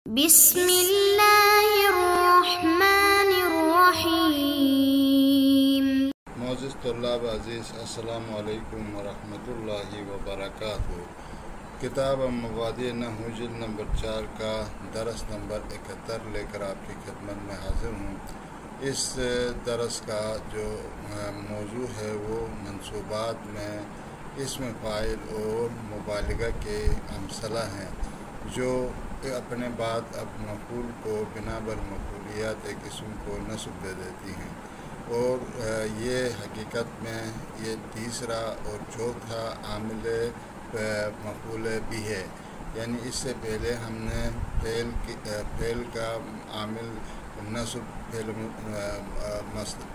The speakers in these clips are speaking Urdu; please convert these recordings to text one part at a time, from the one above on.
بسم اللہ الرحمن الرحیم۔ معزز طلاب عزیز، السلام علیکم ورحمۃ اللہ وبرکاتہ۔ کتاب مبادئ نحو جلد نمبر 4 کا درس نمبر 71 لے کر آپ کی خدمت میں حاضر ہوں۔ اس درس کا جو موضوع ہے وہ منصوبات میں اسم فاعل اور مبالغہ کے امثلہ ہیں جو اپنے بعد اب مفعول کو بنا بالمفعولیات ایک اسم کو نصب دے دیتی ہیں، اور یہ حقیقت میں یہ تیسرا اور چوتھا عامل مفعول بھی ہے، یعنی اس سے پہلے ہم نے فعل کا عامل نصب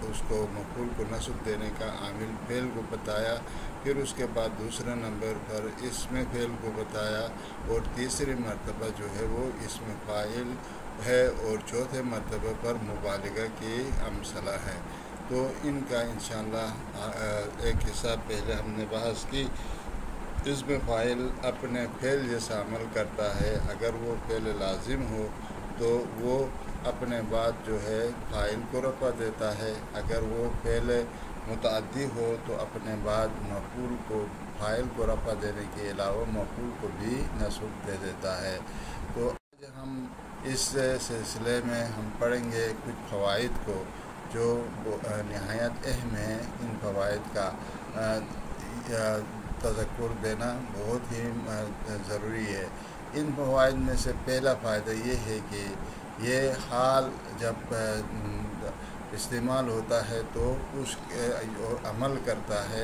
اس کو مفعول کو نصب دینے کا عامل فعل کو بتایا، پھر اس کے بعد دوسرے نمبر پر اسم فعل کو بتایا، اور تیسری مرتبہ جو ہے وہ اسم فاعل ہے، اور چوتھے مرتبہ پر مبالغہ کی امثلہ ہے۔ تو ان کا انشاءاللہ ایک حصہ پہلے ہم نے بحث کی۔ اسم فاعل اپنے فعل جیسا عمل کرتا ہے، اگر وہ فعل لازم ہو تو وہ اپنے بعد جو ہے فاعل کو رفع دیتا ہے، اگر وہ فعل متعدی ہو تو اپنے بعد مفعول کو فاعل کو رفع دینے کے علاوہ مفعول کو بھی نصب دے دیتا ہے۔ تو آج ہم اس سلسلے میں ہم پڑھیں گے کچھ فوائد کو جو نہایت اہم ہیں۔ ان فوائد کا تذکر دینا بہت ہی ضروری ہے۔ ان فوائد میں سے پہلا فائدہ یہ ہے کہ یہ حال جب استعمال ہوتا ہے تو اس عمل کرتا ہے،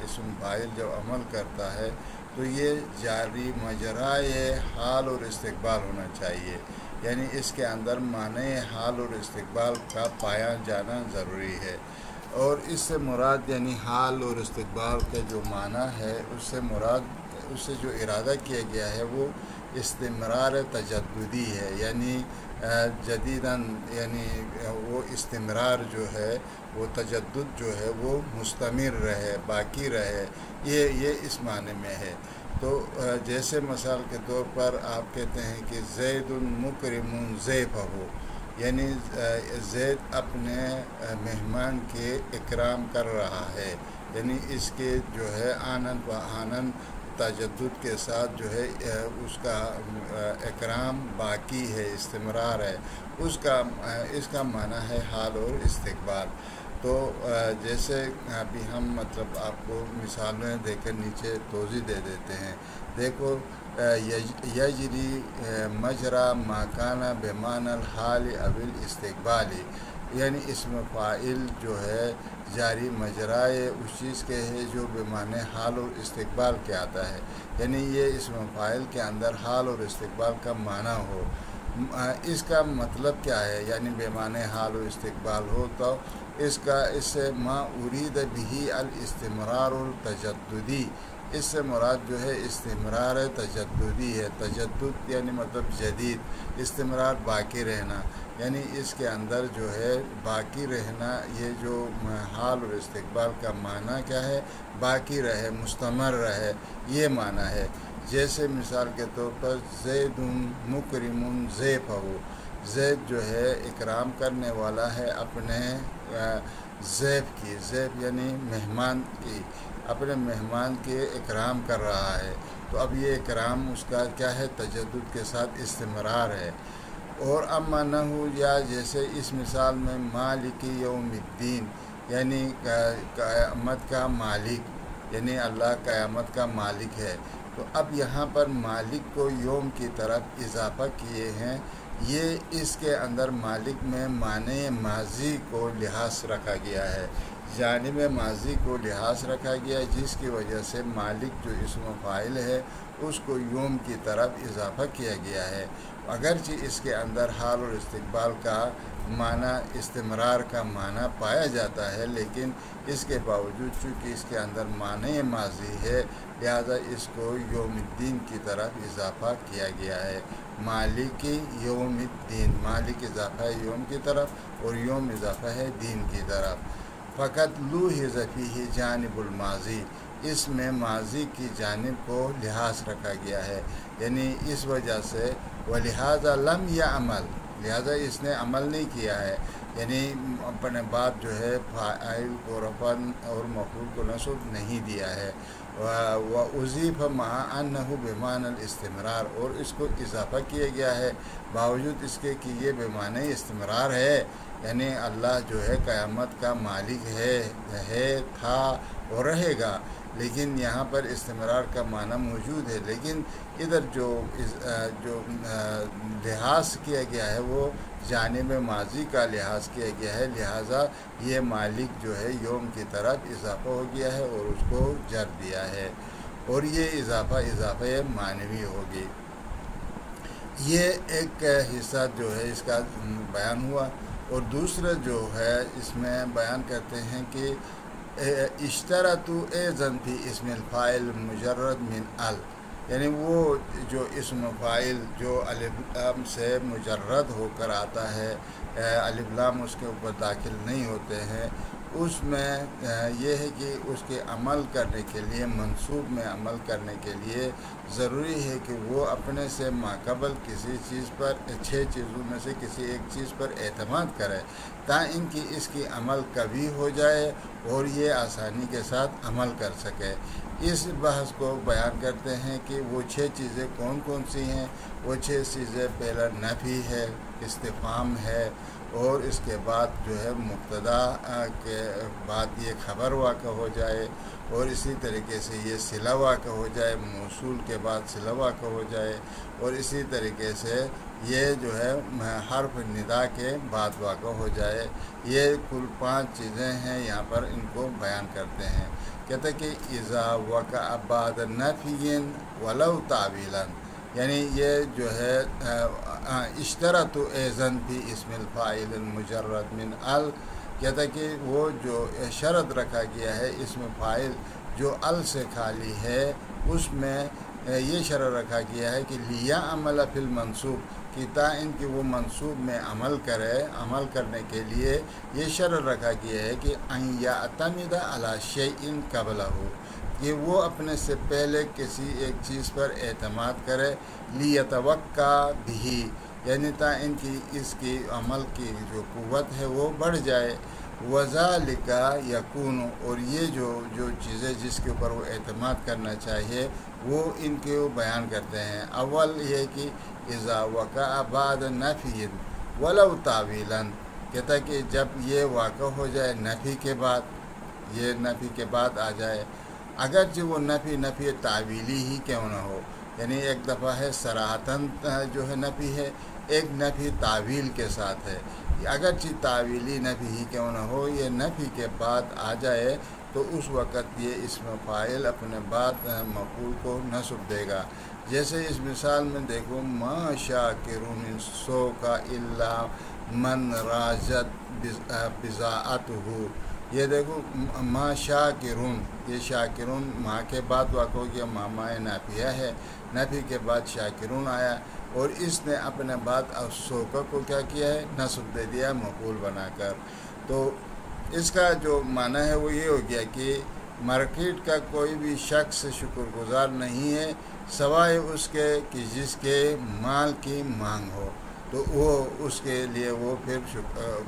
اسم فاعل جب عمل کرتا ہے تو یہ جاری مجرائے حال اور استقبال ہونا چاہیے، یعنی اس کے اندر معنی حال اور استقبال کا پایا جانا ضروری ہے۔ اور اس سے مراد یعنی حال اور استقبال کا جو معنی ہے اس سے جو ارادہ کیا گیا ہے وہ استمرار تجددی ہے، یعنی جدیداً، یعنی وہ استمرار جو ہے وہ تجدد جو ہے وہ مستمر رہے، باقی رہے، یہ اس معنی میں ہے۔ تو جیسے مثال کے طور پر آپ کہتے ہیں کہ زید مکرم ضیفہ، یعنی زید اپنے مہمان کے اکرام کر رہا ہے، یعنی اس کے جو ہے آنن و آنن تجدد کے ساتھ جو ہے اس کا اکرام باقی ہے، استمرار ہے، اس کا معنی ہے حال اور استقبال۔ تو جیسے ابھی ہم مطلب آپ کو مثالیں دے کر نیچے توضیح دے دیتے ہیں۔ دیکھو، یجری مجرا ما کان بمعنی الحال او الاستقبال، یعنی اسم فاعل جو ہے جاری مجرائے اس چیز کے ہے جو بمعنی حال اور استقبال کے آتا ہے، یعنی یہ اسم فاعل کے اندر حال اور استقبال کا معنی ہو۔ اس کا مطلب کیا ہے؟ یعنی بمعنی حال و استقبال ہو تو اس سے ما ارید به الاستمرار التجددی، اس سے مراد جو ہے استمرار تجددی ہے۔ تجدد یعنی مطلب جدید، استمرار باقی رہنا، یعنی اس کے اندر جو ہے باقی رہنا، یہ جو حال اور استقبال کا معنی کیا ہے؟ باقی رہے، مستمر رہے، یہ معنی ہے۔ جیسے مثال کے طور پر زید مکرم ضیفہ، زید جو ہے اکرام کرنے والا ہے اپنے ضیف کی، ضیف یعنی مہمان کی، اپنے مہمان کے اکرام کر رہا ہے۔ تو اب یہ اکرام اس کا کیا ہے؟ تجدد کے ساتھ استمرار ہے۔ اور اما نحو، یا جیسے اس مثال میں مالک یوم الدین، یعنی قیامت کا مالک، یعنی اللہ قیامت کا مالک ہے۔ تو اب یہاں پر مالک کو یوم کی طرف اضافہ کیے ہیں، یہ اس کے اندر مالک میں معنی ماضی کو لحاظ رکھا گیا ہے، جانب ماضی کو لحاظ رکھا گیا ہے، جس کی وجہ سے مالک جو اسم فاعل ہے اس کو یوم کی طرف اضافہ کیا گیا ہے۔ اگرچہ اس کے اندر حال اور استقبال کا معنی استمرار کا معنی پایا جاتا ہے، لیکن اس کے باوجود چونکہ اس کے اندر معنی ماضی ہے لہذا اس کو یوم الدین کی طرف اضافہ کیا گیا ہے۔ مالک یوم الدین، مالک اضافہ ہے یوم کی طرف اور یوم اضافہ ہے دین کی طرف۔ فقط لوحظ فیہ جانب الماضی، اس میں ماضی کی جانب کو لحاظ رکھا گیا ہے، یعنی اس وجہ سے ولہذا لم یا عمل، لہذا اس نے عمل نہیں کیا ہے، یعنی اپنے بعد جو ہے فاعل کو رفع اور مفعول کو نصب نہیں دیا ہے۔ وَأُضِيفَ مَعَ أَنَّهُ بِمَعْنَى الاستمرار، اور اس کو اضافہ کیا گیا ہے باوجود اس کے کہ یہ بمعنی استمرار ہے، یعنی اللہ جو ہے قیامت کا مالک ہے، تھا اور رہے گا، لیکن یہاں پر استمرار کا معنی موجود ہے، لیکن ادھر جو لحاظ کیا گیا ہے وہ جانب ماضی کا لحاظ کیا گیا ہے، لہٰذا یہ مالک جو ہے یوم کی طرف اضافہ ہو گیا ہے اور اس کو جر دیا ہے، اور یہ اضافہ معنوی ہوگی۔ یہ ایک حصہ جو ہے اس کا بیان ہوا، اور دوسرا جو ہے اس میں بیان کرتے ہیں کہ اشترطوا ایضاً فی اسم الفاعل مجرد من ال، یعنی وہ جو اسم فاعل جو الف لام سے مجرد ہو کر آتا ہے، الف لام اس کے اوپر داخل نہیں ہوتے ہیں، اس میں یہ ہے کہ اس کے عمل کرنے کے لیے، منصوب میں عمل کرنے کے لیے ضروری ہے کہ وہ اپنے سے ماقبل کسی چیز پر، 6 چیزوں میں سے کسی ایک چیز پر اعتماد کرے تاکہ اس کی عمل کبھی ہو جائے اور یہ آسانی کے ساتھ عمل کر سکے۔ اس بحث کو بیان کرتے ہیں کہ وہ 6 چیزیں کون کون سی ہیں۔ وہ 6 چیزیں، پہلا نفی ہے، استفہام ہے، اور اس کے بعد جو ہے مبتدا کے بعد یہ خبر واقع ہو جائے، اور اسی طریقے سے یہ صلہ واقع ہو جائے، موصول کے بعد صلہ واقع ہو جائے، اور اسی طریقے سے یہ جو ہے حرف ندا کے بعد واقع ہو جائے۔ یہ کل 5 چیزیں ہیں، یہاں پر ان کو بیان کرتے ہیں۔ کہتے ہیں کہ اذا وقع بعد نفی ولو تعویلا، یعنی یہ جو ہے اشترطوا ایضاً فی اسم الفاعل المجرد من ال، کہتا ہے کہ وہ جو شرط رکھا گیا ہے اسم فاعل جو ال سے خالی ہے، اس میں یہ شرط رکھا گیا ہے کہ لیا عمل فی المنصوب، کہ ان کی وہ منصوب میں عمل کرے، عمل کرنے کے لیے یہ شرط رکھا گیا ہے کہ ان یعتمد علی شیء قبلہ، کہ وہ اپنے سے پہلے کسی ایک چیز پر اعتماد کرے، لیتوقع بھی، یعنی ان کی اس کی عمل کی جو قوت ہے وہ بڑھ جائے۔ وذالک یکون، اور یہ جو چیزیں جس کے اوپر وہ اعتماد کرنا چاہیے وہ ان کے بیان کرتے ہیں۔ اول یہ کہ اذا وقع بعد نفی ولو تعویلا، کہتا ہے کہ جب یہ واقع ہو جائے نفی کے بعد، یہ نفی کے بعد آ جائے، اگرچہ وہ نفی تعویلی ہی کیوں نہ ہو، یعنی ایک دفعہ ہے صراحتاً جو ہے نفی ہے، ایک نفی تعویل کے ساتھ ہے، اگرچہ تعویلی نفی ہی کیوں نہ ہو، یہ نفی کے بعد آ جائے تو اس وقت یہ اسم فاعل اپنے بعد مفعول کو نصب دے گا۔ جیسے اس مثال میں دیکھو، ما شاکرون سوک الا من راجت بضاعتہ، یہ دیکھو ما شاکرون، یہ شاکرون ماں کے بعد واقع ہو گیا، مامائے نافیہ ہے، نفی کے بعد شاکرون آیا، اور اس نے اپنے بعد سوکا کو کیا کیا ہے، نصب دے دیا مفعول بنا کر۔ تو اس کا جو معنی ہے وہ یہ ہو گیا کہ مارکیٹ کا کوئی بھی شخص شکر گزار نہیں ہے سوائے اس کے کہ جس کے مال کی مانگ ہو، تو وہ اس کے لیے وہ پھر شکر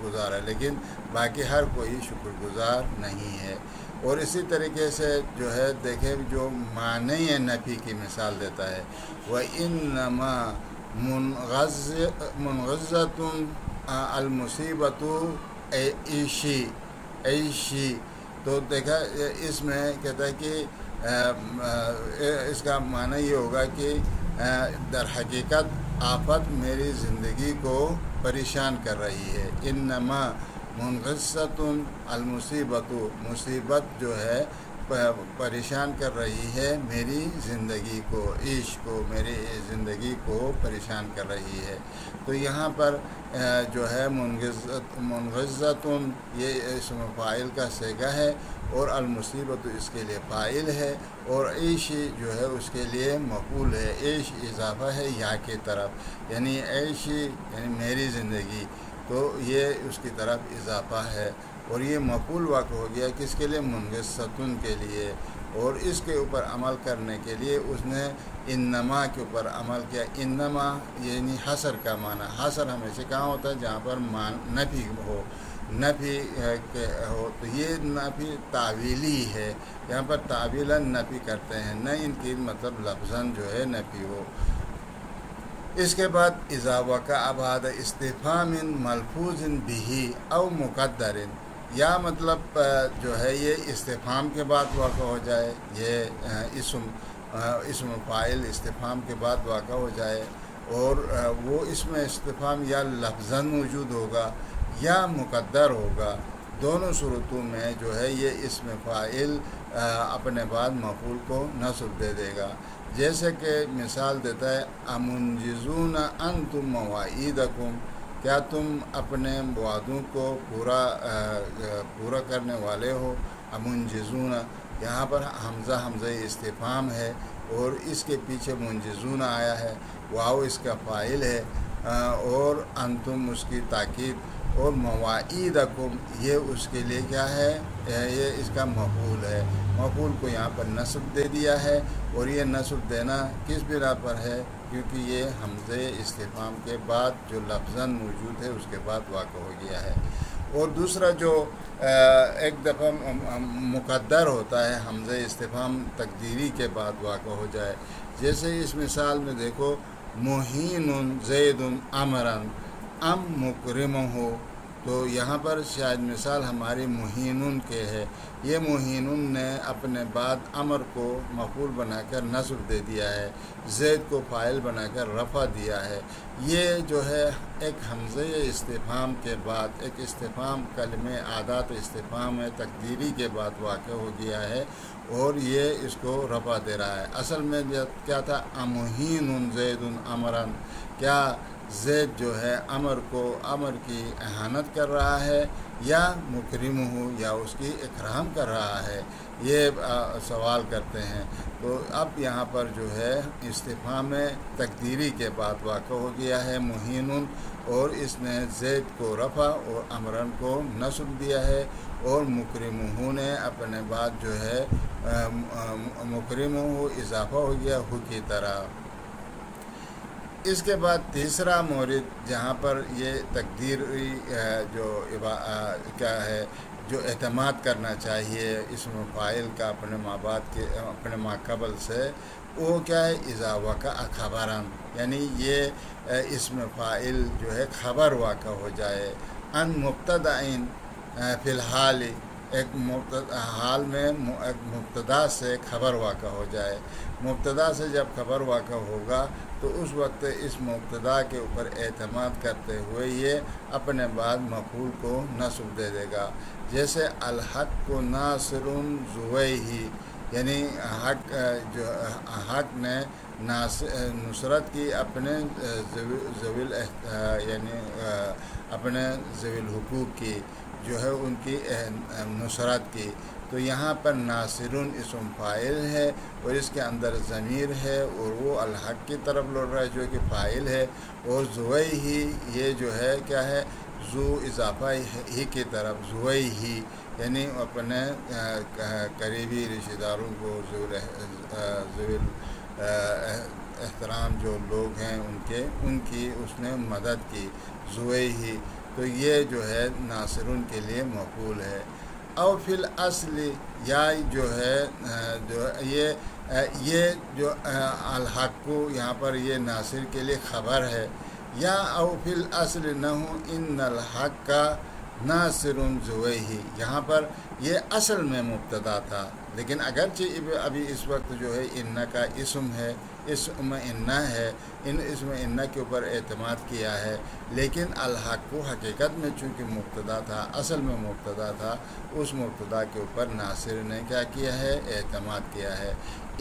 گزار ہے، لیکن باقی ہر کوئی شکر گزار نہیں ہے۔ اور اسی طریقے سے جو ہے دیکھیں جو معنی نفی کی مثال دیتا ہے، وَإِنَّمَا مُنْغَزَّةٌ الْمُصِيبَةُ عیشی، تو دیکھا اس میں کہتا ہے کہ اس کا معنی یہ ہوگا کہ در حقیقت آفت میری زندگی کو پریشان کر رہی ہے۔ انما منغصۃ المصیبت، مصیبت جو ہے پریشان کر رہی ہے میری زندگی کو، عیش کو، میری زندگی کو پریشان کر رہی ہے۔ تو یہاں پر جو ہے منغصۃ یہ اسم فاعل کا صیغہ ہے، اور المصیبت اس کے لیے فاعل ہے، اور عیش جو ہے اس کے لیے مفعول ہے۔ عیش اضافہ ہے یا کی طرف، یعنی عیش یعنی میری زندگی، تو یہ اس کی طرف اضافہ ہے، اور یہ مفعول واقع ہو گیا کس کے لیے، منغصۃ کے لیے۔ اور اس کے اوپر عمل کرنے کے لیے اس نے انما کے اوپر عمل کیا۔ انما یعنی حصر کا معنی، حصر ہمیشہ کہاں ہوتا ہے جہاں پر نفی ہو، نفی ہو، تو یہ نفی تعویلی ہے، یہاں پر تعویلاً نفی کرتے ہیں، نہ ان کی مطلب لفظاً جو ہے نفی ہو۔ اس کے بعد اذا وقع بعد استفہام ملفوظ به او مقدر، یا مطلب جو ہے یہ استفہام کے بعد واقع ہو جائے، یہ اسم فاعل استفہام کے بعد واقع ہو جائے، اور وہ اسم استفہام یا لفظاً موجود ہوگا یا مقدر ہوگا، دونوں صورتوں میں جو ہے یہ اسم فاعل اپنے بعد مفعول کو نصب دے دے گا۔ جیسے کہ مثال دیتا ہے امنجزون انتم مواعیدکم، کیا تم اپنے وعدوں کو پورا کرنے والے ہو۔ امنجزون، یہاں پر حمزہ استفہام ہے اور اس کے پیچھے منجزون آیا ہے، واو اس کا فاعل ہے، اور انتم اس کی تاکید، اور مواعیدکم یہ اس کے لیے کیا ہے، یہ اس کا مفعول ہے، مفعول کو یہاں پر نصب دے دیا ہے، اور یہ نصب دینا کس بنا پر ہے، کیونکہ یہ حمزہ استفہام کے بعد جو لفظاً موجود ہے اس کے بعد واقع ہو گیا ہے۔ اور دوسرا جو ایک دفعہ مقدر ہوتا ہے حمزہ استفہام تقدیری کے بعد واقع ہو جائے، جیسے اس مثال میں دیکھو مہین زید امرن ام مکرمہ ہو، تو یہاں پر شاید مثال ہماری مہینن کے ہے، یہ مہینن نے اپنے بعد امر کو مفعول بنا کر نصب دے دیا ہے، زید کو فاعل بنا کر رفع دیا ہے۔ یہ جو ہے ایک حمزہ استفہام کے بعد، ایک استفہام کلمہ عادات استفہام ہے تقدیری کے بعد واقع ہو گیا ہے، اور یہ اس کو رفع دے رہا ہے۔ اصل میں کیا تھا، امہین زید امرن، کیا زید جو ہے امر کی اہانت کر رہا ہے، یا مکرم ہو، یا اس کی اکرام کر رہا ہے، یہ سوال کرتے ہیں۔ تو اب یہاں پر جو ہے استفہام تقدیری کے بعد واقع ہو گیا ہے مہین، اور اس نے زید کو رفع اور امرن کو نصب دیا ہے، اور مکرمہ نے اپنے بعد جو ہے مکرمہ اضافہ ہو گیا ہو کی طرح۔ اس کے بعد تیسرا مورد جہاں پر یہ تقدیری جو کیا ہے، جو اعتماد کرنا چاہیے اسم فاعل کا اپنے ما قبل سے، وہ کیا ہے، اذا وقع خبراً، یعنی یہ اسم فاعل جو ہے خبر واقع ہو جائے، ان مبتدئین فی الحال، ایک حال میں ایک مبتدا سے خبر واقع ہو جائے، مبتدا سے جب خبر واقع ہوگا تو اس وقت اس مبتدا کے اوپر اعتماد کرتے ہوئے یہ اپنے بعد مفعول کو نصب دے دے گا۔ جیسے الحق کو ناصر ذویہ، یعنی حق نے نصرت کی اپنے اپنے ذوی الحقوق کی، جو ہے ان کی نصرت کی۔ تو یہاں پر ناصرون اسم فاعل ہے، اور اس کے اندر ضمیر ہے، اور وہ الحق کی طرف لوٹ رہا ہے جو کہ فاعل ہے، اور ذویہ یہ جو ہے کیا ہے، ذو اضافہ ہی کی طرف، ذویہ یعنی اپنے قریبی رشتہ داروں کو، ذوی احترام جو لوگ ہیں ان کی اس نے مدد کی، ذویہ، تو یہ جو ہے ناصرون کے لیے مفعول ہے۔ او فی الاصل، یا جو ہے یہ جو الحق کو یہاں پر یہ ناصر کے لیے خبر ہے، یا او فی الاصل نحو ان الحق کا ناصر ذویہ، یہاں پر یہ اصل میں مبتدا تھا، لیکن اگرچہ ابھی اس وقت جو ہے ان کا اسم ہے، اسم انہ ہے، اسم انہ کے اوپر اعتماد کیا ہے، لیکن الحق کو حقیقت میں چونکہ مبتدا تھا، اصل میں مبتدا تھا، اس مبتدا کے اوپر ناصر نے کیا کیا ہے، اعتماد کیا ہے۔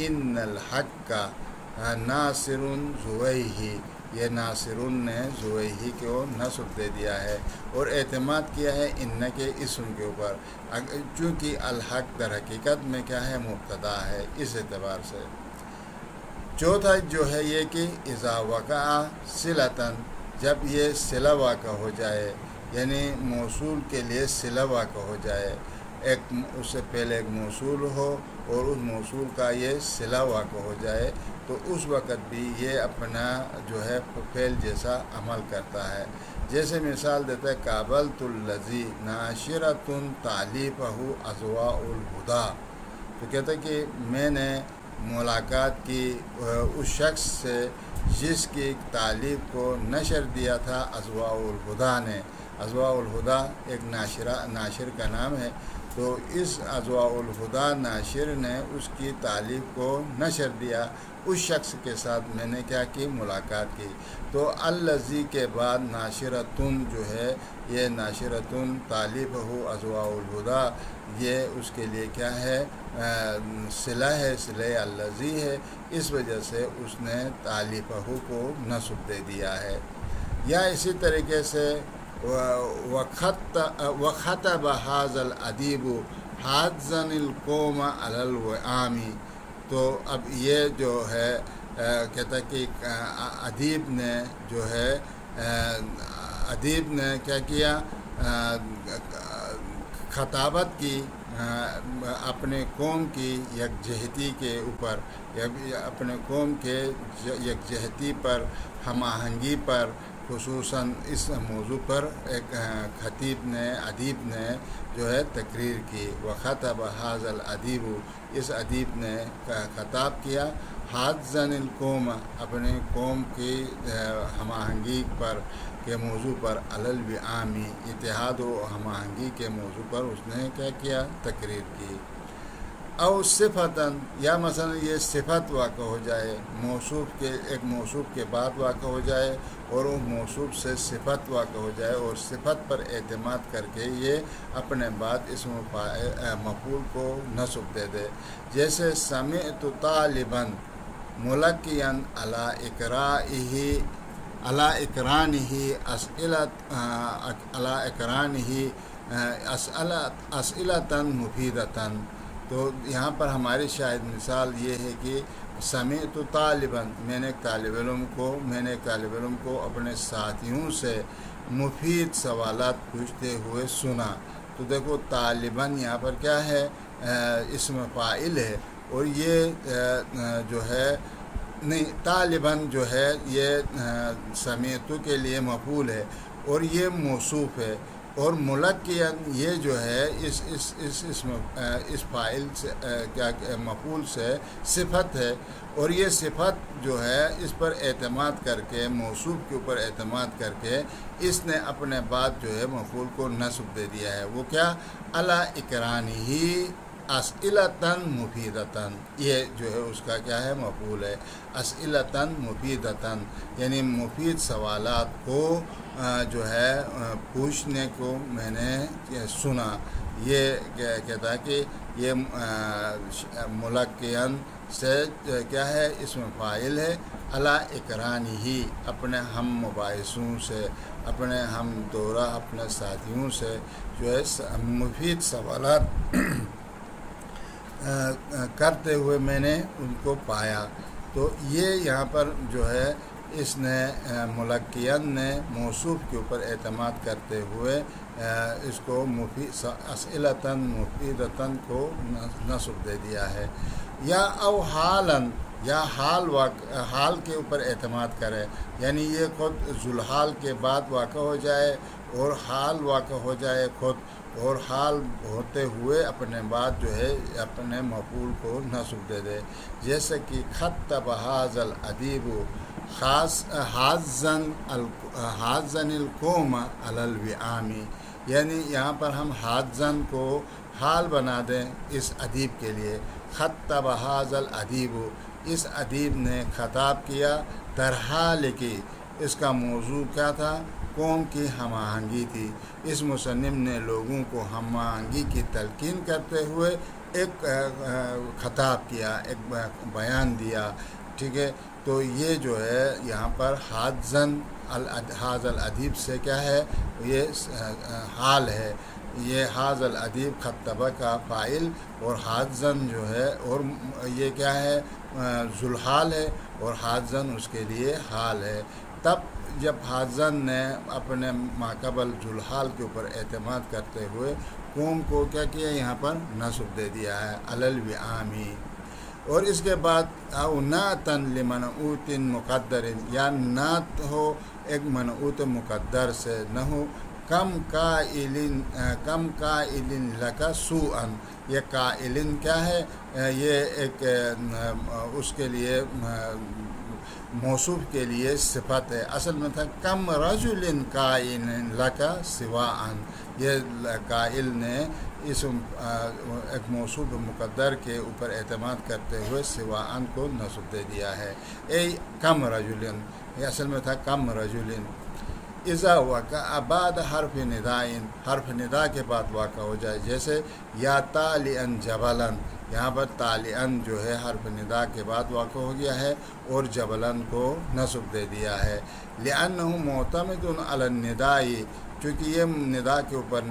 ان الحق کا ناصر ذویہ، یہ ناصرون نے ذویہ کو نصب دے دیا ہے اور اعتماد کیا ہے ان کے اسم کے اوپر، چونکہ الحق در حقیقت میں کیا ہے، مبتدا ہے، اس اعتبار سے۔ چوتھا جو ہے یہ کہ اذا وقع صلتاً، جب یہ صلہ واقع ہو جائے، یعنی موصول کے لیے صلہ واقع ہو جائے، اس سے پہلے ایک موصول ہو اور اس موصول کا یہ صلہ واقع ہو جائے تو اس وقت بھی یہ اپنا جو ہے فعل جیسا عمل کرتا ہے. جیسے مثال دیتا ہے قابلت الذی ناشرۃ تعلیفہ اضواء الہدیٰ، تو کہتا ہے کہ میں نے ملاقات کی اس شخص سے جس کی تعلیف کو نشر دیا تھا اضواء الہدیٰ نے. اضواء الہدیٰ ایک ناشر کا نام ہے. تو اس اضواء الہدیٰ ناشر نے اس کی تعلیف کو نشر دیا، اس شخص کے ساتھ میں نے کیا کی، ملاقات کی. تو الذی کے بعد ناشرتن جو ہے یہ ناشرتن تعلیفہ اضواء الہدیٰ، یہ اس کے لیے کیا ہے، صلہ ہے، صلہ الذی ہے. اس وجہ سے اس نے تعلیفہ کو نصب دے دیا ہے. یا اسی طریقے سے وخطب هذا الادیب حاضا القوم علی الوئام، تو اب یہ جو ہے کہتا ہے کہ ادیب نے جو ہے ادیب نے کیا کیا، خطابت کی اپنے قوم کی یکجہتی کے اوپر، اپنے قوم کے یکجہتی پر، ہم آہنگی پر، خصوصاً اس موضوع پر ایک خطیب نے، ادیب نے جو ہے تقریر کی. وخطب هذا الادیب، اس ادیب نے خطاب کیا، حاضا القوم، اپنے قوم کی ہم آہنگی پر کے موضوع پر، علی الوئام، اتحاد و ہم آہنگی کے موضوع پر اس نے کیا کیا، تقریر کی. او صفتاً، یا مثلا یہ صفت واقع ہو جائے، موصوف کے ایک موصوف کے بعد واقع ہو جائے اور وہ موصوف سے صفت واقع ہو جائے اور صفت پر اعتماد کر کے یہ اپنے بعد اسم مفعول کو نصب دے دے. جیسے سمعت طالبا ملقیا علی اسئلۃ مفیدۃ. تو یہاں پر ہماری شاہد مثال یہ ہے کہ سمعت طالبا، میں نے ایک طالب علم کو اپنے ساتھیوں سے مفید سوالات پوچھتے ہوئے سنا. تو دیکھو طالباً یہاں پر کیا ہے، اسم فاعل ہے، اور یہ جو ہے نہیں، طالباً جو ہے یہ سمعت کے لیے مفعول ہے اور یہ موصوف ہے، اور ملقیاً یہ جو ہے اس فاعل سے کیا مفعول سے صفت ہے، اور یہ صفت جو ہے اس پر اعتماد کر کے، موصوف کے اوپر اعتماد کر کے اس نے اپنے بعد جو ہے مفعول کو نصب دے دیا ہے. وہ کیا، علی اقرانہ اسئلۃ مفیدۃ، یہ جو ہے اس کا کیا ہے، مفعول ہے. اسئلۃ مفیدۃ یعنی مفید سوالات کو جو ہے پوچھنے کو میں نے سنا. یہ کہتا ہے کہ یہ ملقیاً سے کیا ہے، اسم فاعل ہے، علی اقرانہ، اپنے ہم مباحثوں سے، اپنے ہم دورہ، اپنے ساتھیوں سے جو ہے مفید سوالات کرتے ہوئے میں نے ان کو پایا. تو یہ یہاں پر جو ہے اس نے ملقیاً نے موصوف کے اوپر اعتماد کرتے ہوئے اس کو اسئلۃ مفیدۃ کو نصب دے دیا ہے. یا او حالاً، یا حال کے اوپر اعتماد کرے، یعنی یہ خود ذوالحال کے بعد واقع ہو جائے اور حال واقع ہو جائے خود، اور حال ہوتے ہوئے اپنے بعد جو ہے اپنے مفعول کو نصب دے دے. جیسے کہ خطب هذا الادیب حاضا القوم علی الوئام، یعنی یہاں پر ہم حاضن کو حال بنا دیں اس ادیب کے لیے. خطب هذا الادیب، اس ادیب نے خطاب کیا، در حال کہ اس کا موضوع کیا تھا، قوم کی ہم آہنگی تھی. اس مصنف نے لوگوں کو ہم آہنگی کی تلقین کرتے ہوئے ایک خطاب کیا، ایک بیان دیا. ٹھیک ہے، تو یہ جو ہے یہاں پر حاضن هذا الادیب سے کیا ہے، یہ حال ہے. یہ هذا الادیب خطبہ کا فاعل اور حاضن جو ہے، اور یہ کیا ہے، ذوالحال ہے، اور حاضن اس کے لیے حال ہے. تب جب حاضن نے اپنے ماقبل ذوالحال کے اوپر اعتماد کرتے ہوئے قوم کو کیا کیا یہاں پر نصب دے دیا ہے علل وعامی. اور اس کے بعد او نعتن لمنعوت مقدر یا نعت ہو ایک منعوت مقدر سے نہ ہو کم قائل لکا سوءا. یہ قائل کیا ہے یہ ایک اس کے لیے موصوف کے لیے صفت ہے. اصل میں تھا کم رجل قائل لکا سواء. یہ قائل نے اس ایک موصوف مقدر کے اوپر اعتماد کرتے ہوئے سواء کو نصب دے دیا ہے. اے کم رجل یہ اصل میں تھا کم رجل. اذا وقع بعد حرف ندائن حرف ندا کے بعد واقع ہو جائے جیسے یا طالعن جبلن. یہاں پر طالعن جو ہے حرف ندا کے بعد واقع ہو گیا ہے اور جبلن کو نصب دے دیا ہے. لأنہ معتمد علی النداء چونکہ یہ ندا کے اوپر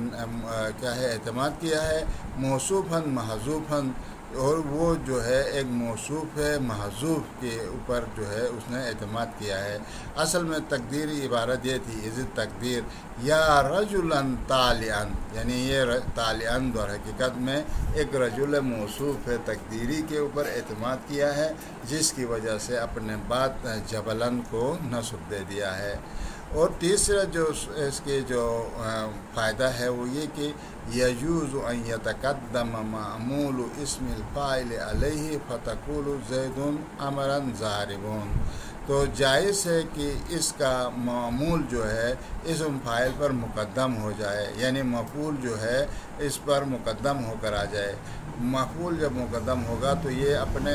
کیا ہے اعتماد کیا ہے موصوفاً محذوفاً. اور وہ جو ہے ایک موصوف ہے محذوف کے اوپر جو ہے اس نے اعتماد کیا ہے. اصل میں تقدیری عبارت یہ تھی از تقدیر یا رجلاً طالعاً یعنی یہ طالعاً در حقیقت میں ایک رجل موصوف ہے تقدیری کے اوپر اعتماد کیا ہے جس کی وجہ سے اپنے بعد جبلاً کو نصب دے دیا ہے. اور تیسرا جو اس کے جو فائدہ ہے وہ یہ کہ یجوز ان یتقدم معمول اسم الفاعل علیہ فتقول زید امرا ضاربون. تو جائز ہے کہ اس کا معمول جو ہے اسم فاعل پر مقدم ہو جائے یعنی مفعول جو ہے اس پر مقدم ہو کر آ جائے. مفعول جب مقدم ہوگا تو یہ اپنے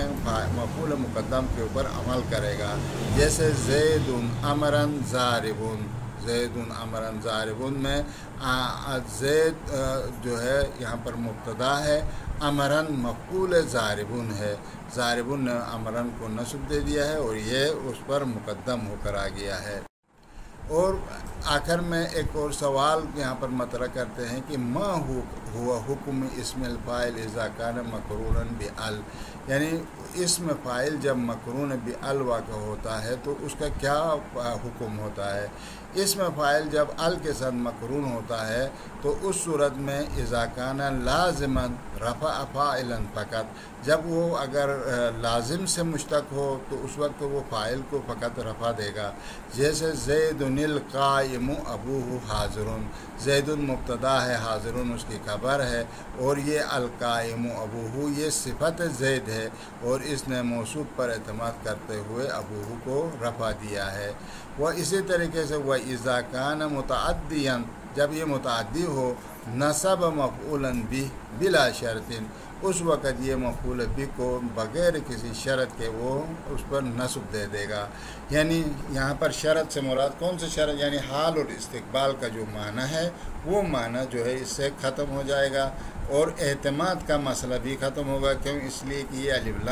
مفعول مقدم کے اوپر عمل کرے گا. جیسے زید امرا ضاربون. زید امرا ضاربون میں زید جو ہے یہاں پر مبتدا ہے امرن مفعول ضاربون ہے. ضاربون نے امرن کو نصب دے دیا ہے اور یہ اس پر مقدم ہو کر آ گیا ہے. اور آخر میں ایک اور سوال یہاں پر مطرح کرتے ہیں کہ ما ہوا حکم اسم الفاعل اذا کان مقرونا بال. یعنی اسم فاعل جب مقرون بال واقع ہوتا ہے تو اس کا کیا حکم ہوتا ہے. اسم فاعل جب ال کے ساتھ مقرون ہوتا ہے تو اس صورت میں اذا کان لازما رفع فاعلا فقط. جب وہ اگر لازم سے مشتق ہو تو اس وقت وہ فاعل کو فقط رفع دے گا. جیسے زید القائم ابوہ حاضر. زید مبتدا ہے حاضر اس کی خبر ہے اور یہ القائم ابوہ یہ صفت زید ہے اور اس نے موصوف پر اعتماد کرتے ہوئے ابوہ کو رفع دیا ہے. وہ اسی طریقے سے وہ اذا کان متعدیا جب یہ متعدی ہو نصب مفعولا بہ بلا شرط اس وقت یہ مفعول بہ کو بغیر کسی شرط کے وہ اس پر نصب دے دے گا. یعنی یہاں پر شرط سے مراد کون سے شرط یعنی حال اور استقبال کا جو معنی ہے وہ معنی جو ہے اس سے ختم ہو جائے گا اور اعتماد کا مسئلہ بھی ختم ہوگا. کیوں اس لیے کہ یہ الف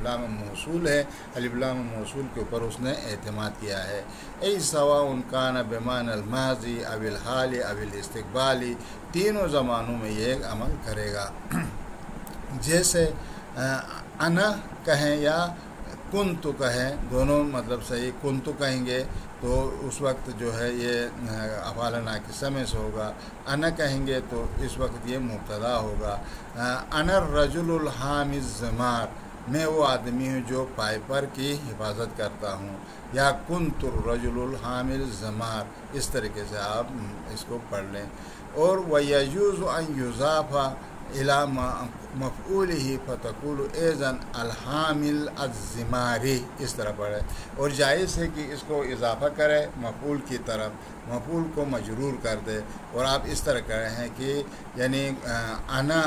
لام موصول ہے. الف لام موصول کے اوپر اس نے اعتماد کیا ہے. ای سواء کان بمعنی الماضی او الحال او الاستقبالی تینوں زمانوں میں یہ عمل کرے گا. جیسے انا کہیں یا کنتو کہیں دونوں مطلب صحیح. کنتو کہیں گے تو اس وقت جو ہے یہ افعال ناقصہ میں سے ہوگا. انا کہیں گے تو اس وقت یہ مبتدا ہوگا. انا الرجل الحامی الزمار میں وہ آدمی ہوں جو پائپر کی حفاظت کرتا ہوں. یا کنت الرجل الحامی الزمار اس طریقے سے آپ اس کو پڑھ لیں. اور وَيَجُوزُ أَن يُضَافَ إِلَى مفعوله فتقول ایزن الحامل الزماری اس طرح پڑھے. اور جائز ہے کہ اس کو اضافہ کرے مفعول کی طرف مفعول کو مجرور کر دے اور آپ اس طرح کہہ رہے ہیں کہ یعنی انا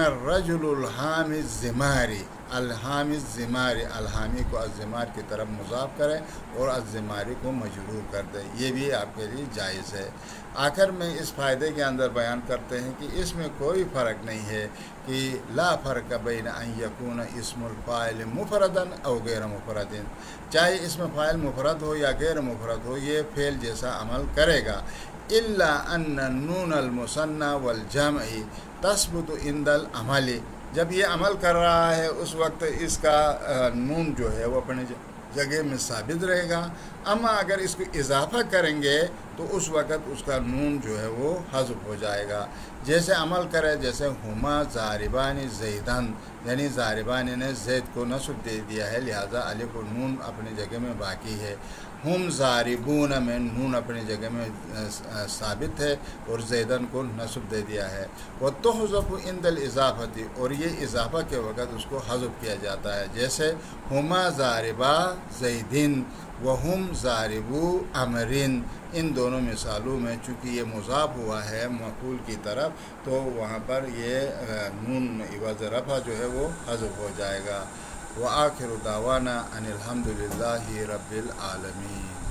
الرجل الحامی الزماری الحامی الزماری الحامی کو الزمار کی طرف مضاف کرے اور الزماری کو مجرور کر دے. یہ بھی آپ کے لیے جائز ہے. آخر میں اس فائدے کے اندر بیان کرتے ہیں کہ اس میں کوئی فرق نہیں ہے کہ لا فرق بین ان یکون اسم الفاعل مفردا او غیر مفرد. چاہے اسم فاعل مفرد ہو یا غیر مفرد ہو یہ فعل جیسا عمل کرے گا. الا ان النون المثنى والجمع تثبت عند العمل. جب یہ عمل کر رہا ہے اس وقت اس کا نون جو ہے وہ اپنے جگہ میں ثابت رہے گا. اما اگر اس کو اضافہ کریں گے تو اس وقت اس کا نون جو ہے وہ حذف ہو جائے گا. جیسے عمل کرے جیسے ہما ضاربان زیدن، یعنی ضاربان نے زید کو نصب دے دیا ہے، لہذا الف و نون اپنی جگہ میں باقی ہے. ہم ضاربون میں نون اپنی جگہ میں ثابت ہے اور زیدن کو نصب دے دیا ہے. وتحذف عند الاضافۃ، اور یہ اضافہ کے وقت اس کو حذف کیا جاتا ہے. جیسے ہما ضاربا زیدن وہم ضاربو عمرن، ان دونوں مثالوں میں چونکہ یہ مضاف ہوا ہے مفعول کی طرف تو وہاں پر یہ نون عوض رفع جو ہے وہ حذف ہو جائے گا. وآخر دعوانا ان الحمد للہ رب العالمین.